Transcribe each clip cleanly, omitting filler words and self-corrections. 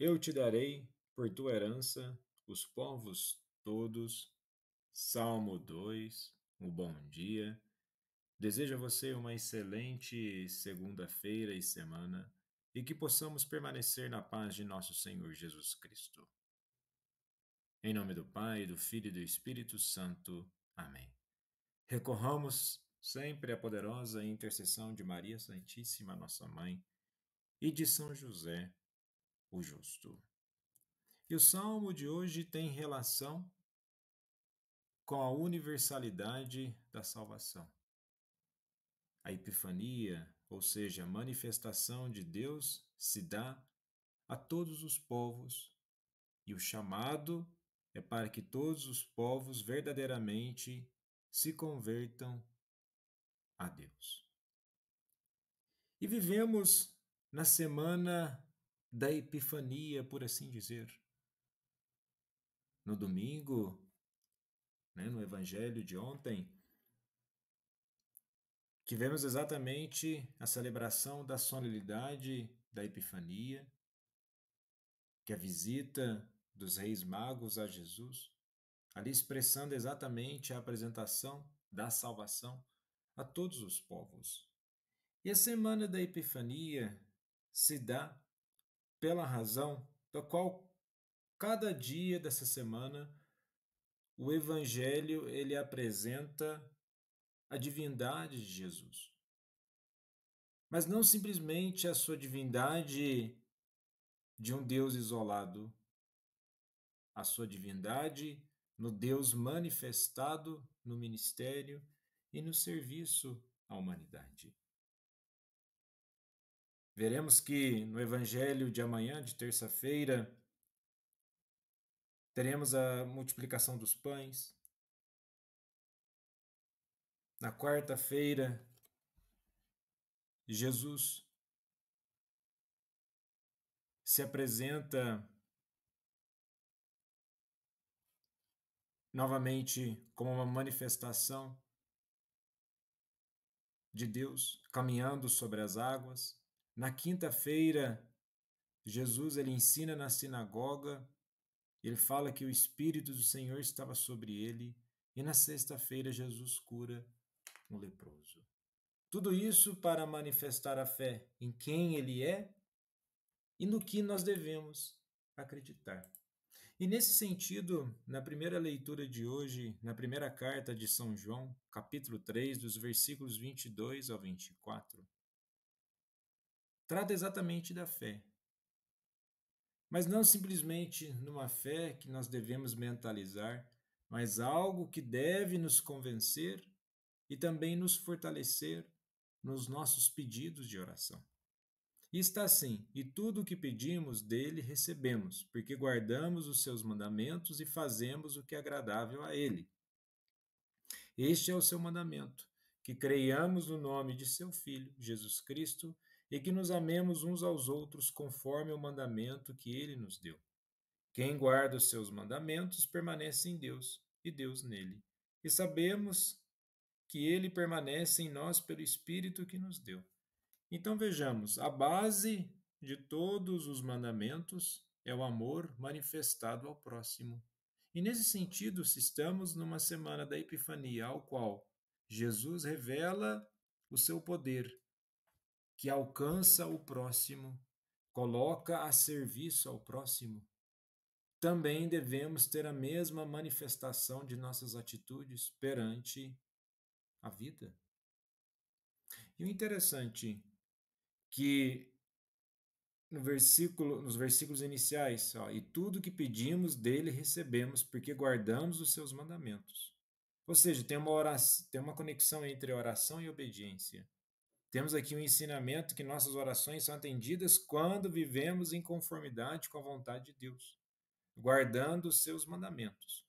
Eu te darei por tua herança os povos todos. Salmo 2. Um bom dia. Desejo a você uma excelente segunda-feira e semana e que possamos permanecer na paz de nosso Senhor Jesus Cristo. Em nome do Pai, do Filho e do Espírito Santo. Amém. Recorramos sempre à poderosa intercessão de Maria Santíssima, nossa Mãe, e de São José, o Justo. E o salmo de hoje tem relação com a universalidade da salvação. A epifania, ou seja, a manifestação de Deus, se dá a todos os povos, e o chamado é para que todos os povos verdadeiramente se convertam a Deus. E vivemos na semana da Epifania, por assim dizer. No domingo, no Evangelho de ontem, tivemos exatamente a celebração da solenidade da Epifania, que é a visita dos Reis Magos a Jesus, ali expressando exatamente a apresentação da salvação a todos os povos. E a semana da Epifania se dá pela razão da qual cada dia dessa semana o Evangelho ele apresenta a divindade de Jesus. Mas não simplesmente a sua divindade de um Deus isolado, a sua divindade no Deus manifestado no ministério e no serviço à humanidade. Veremos que no Evangelho de amanhã, de terça-feira, teremos a multiplicação dos pães. Na quarta-feira, Jesus se apresenta novamente como uma manifestação de Deus caminhando sobre as águas. Na quinta-feira, Jesus ele ensina na sinagoga, ele fala que o Espírito do Senhor estava sobre ele, e na sexta-feira Jesus cura um leproso. Tudo isso para manifestar a fé em quem ele é e no que nós devemos acreditar. E nesse sentido, na primeira leitura de hoje, na primeira carta de São João, capítulo 3, dos versículos 22 ao 24, trata exatamente da fé. Mas não simplesmente numa fé que nós devemos mentalizar, mas algo que deve nos convencer e também nos fortalecer nos nossos pedidos de oração. E está assim: e tudo o que pedimos dele recebemos, porque guardamos os seus mandamentos e fazemos o que é agradável a ele. Este é o seu mandamento, que creiamos no nome de seu Filho, Jesus Cristo, e que nos amemos uns aos outros conforme o mandamento que ele nos deu. Quem guarda os seus mandamentos permanece em Deus, e Deus nele. E sabemos que ele permanece em nós pelo Espírito que nos deu. Então vejamos, a base de todos os mandamentos é o amor manifestado ao próximo. E nesse sentido, se estamos numa semana da Epifania, ao qual Jesus revela o seu poder, que alcança o próximo, coloca a serviço ao próximo, também devemos ter a mesma manifestação de nossas atitudes perante a vida. E o interessante que nos versículos iniciais, e tudo que pedimos dele recebemos, porque guardamos os seus mandamentos. Ou seja, tem uma conexão entre oração e obediência. Temos aqui um ensinamento que nossas orações são atendidas quando vivemos em conformidade com a vontade de Deus, guardando os seus mandamentos.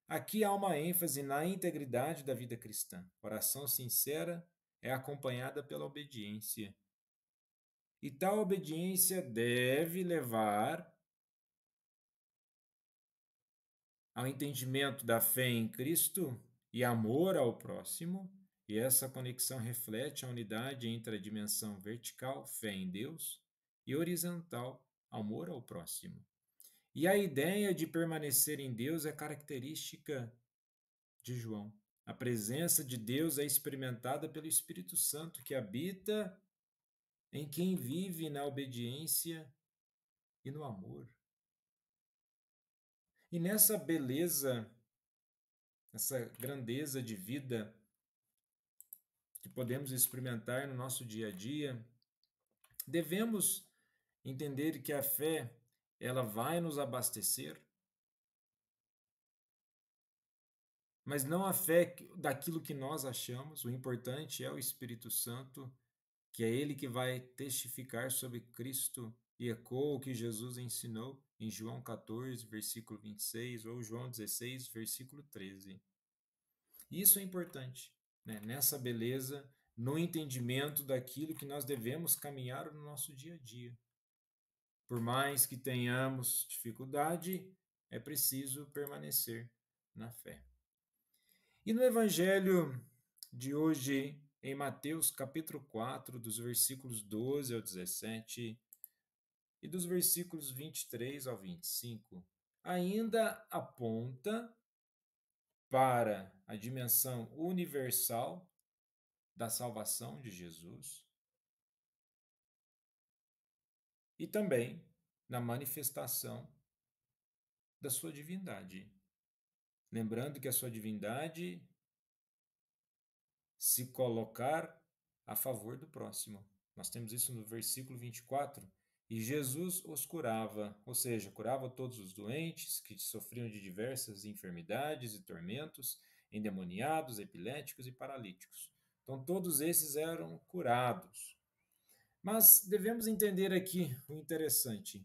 Aqui há uma ênfase na integridade da vida cristã. Oração sincera é acompanhada pela obediência. E tal obediência deve levar ao entendimento da fé em Cristo e amor ao próximo, e essa conexão reflete a unidade entre a dimensão vertical, fé em Deus, e horizontal, amor ao próximo. E a ideia de permanecer em Deus é característica de João. A presença de Deus é experimentada pelo Espírito Santo que habita em quem vive na obediência e no amor. E nessa beleza, essa grandeza de vida que podemos experimentar no nosso dia a dia, devemos entender que a fé, ela vai nos abastecer, mas não a fé daquilo que nós achamos. O importante é o Espírito Santo, que é ele que vai testificar sobre Cristo e ecoa o que Jesus ensinou em João 14, versículo 26, ou João 16, versículo 13. Isso é importante, né? Nessa beleza, no entendimento daquilo que nós devemos caminhar no nosso dia a dia. Por mais que tenhamos dificuldade, é preciso permanecer na fé. E no Evangelho de hoje, em Mateus capítulo 4, dos versículos 12 ao 17 e dos versículos 23 ao 25, ainda aponta para a dimensão universal da salvação de Jesus e também na manifestação da sua divindade. Lembrando que a sua divindade se colocar a favor do próximo. Nós temos isso no versículo 24. E Jesus os curava, ou seja, curava todos os doentes que sofriam de diversas enfermidades e tormentos, endemoniados, epiléticos e paralíticos. Então, todos esses eram curados. Mas devemos entender aqui o interessante.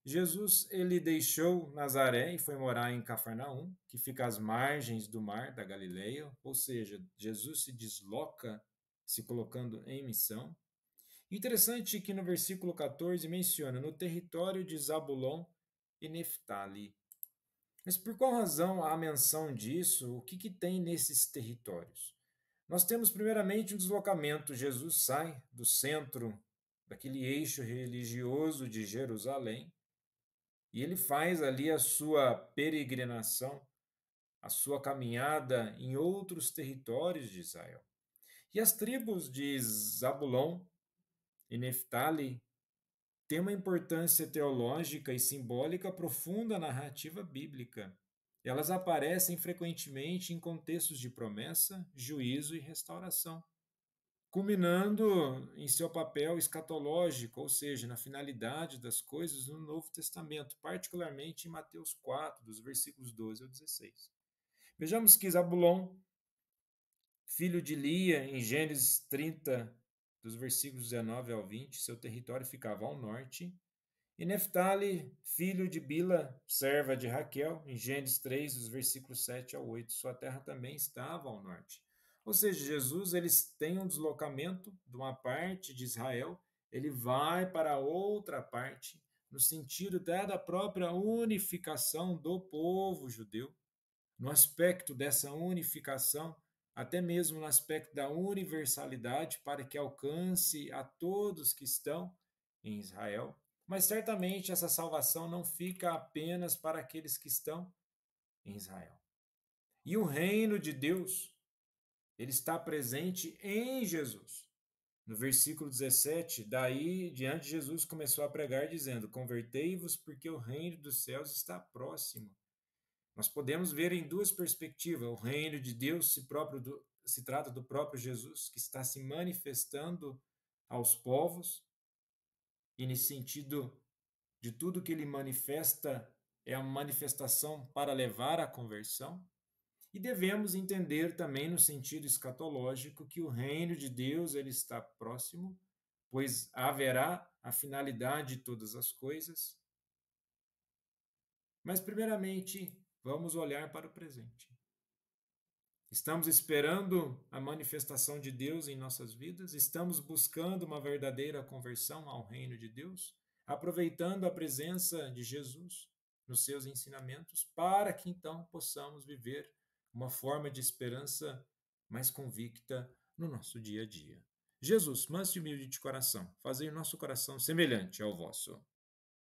Jesus, ele deixou Nazaré e foi morar em Cafarnaum, que fica às margens do mar da Galileia, ou seja, Jesus se desloca, se colocando em missão. Interessante que no versículo 14 menciona no território de Zabulon e Neftali. Mas por qual razão há menção disso? O que tem nesses territórios? Nós temos primeiramente um deslocamento. Jesus sai do centro daquele eixo religioso de Jerusalém e ele faz ali a sua peregrinação, a sua caminhada em outros territórios de Israel. E as tribos de Zabulon e Neftali têm uma importância teológica e simbólica profunda na narrativa bíblica. Elas aparecem frequentemente em contextos de promessa, juízo e restauração, culminando em seu papel escatológico, ou seja, na finalidade das coisas no Novo Testamento, particularmente em Mateus 4, dos versículos 12 ao 16. Vejamos que Zabulon, filho de Lia, em Gênesis 30, dos versículos 19 ao 20, seu território ficava ao norte, e Neftali, filho de Bila, serva de Raquel, em Gênesis 3, dos versículos 7 ao 8, sua terra também estava ao norte. Ou seja, Jesus eles têm um deslocamento de uma parte de Israel, ele vai para outra parte, no sentido até da própria unificação do povo judeu, no aspecto dessa unificação, até mesmo no aspecto da universalidade, para que alcance a todos que estão em Israel. Mas certamente essa salvação não fica apenas para aqueles que estão em Israel. E o reino de Deus, ele está presente em Jesus. No versículo 17, daí diante Jesus começou a pregar dizendo: convertei-vos porque o reino dos céus está próximo. Nós podemos ver em duas perspectivas. O reino de Deus se trata do próprio Jesus, que está se manifestando aos povos, e nesse sentido, de tudo que ele manifesta é uma manifestação para levar à conversão. E devemos entender também no sentido escatológico que o reino de Deus ele está próximo, pois haverá a finalidade de todas as coisas. Mas primeiramente, vamos olhar para o presente. Estamos esperando a manifestação de Deus em nossas vidas? Estamos buscando uma verdadeira conversão ao reino de Deus? Aproveitando a presença de Jesus nos seus ensinamentos, para que então possamos viver uma forma de esperança mais convicta no nosso dia a dia. Jesus, manso e humilde de coração, fazei o nosso coração semelhante ao vosso.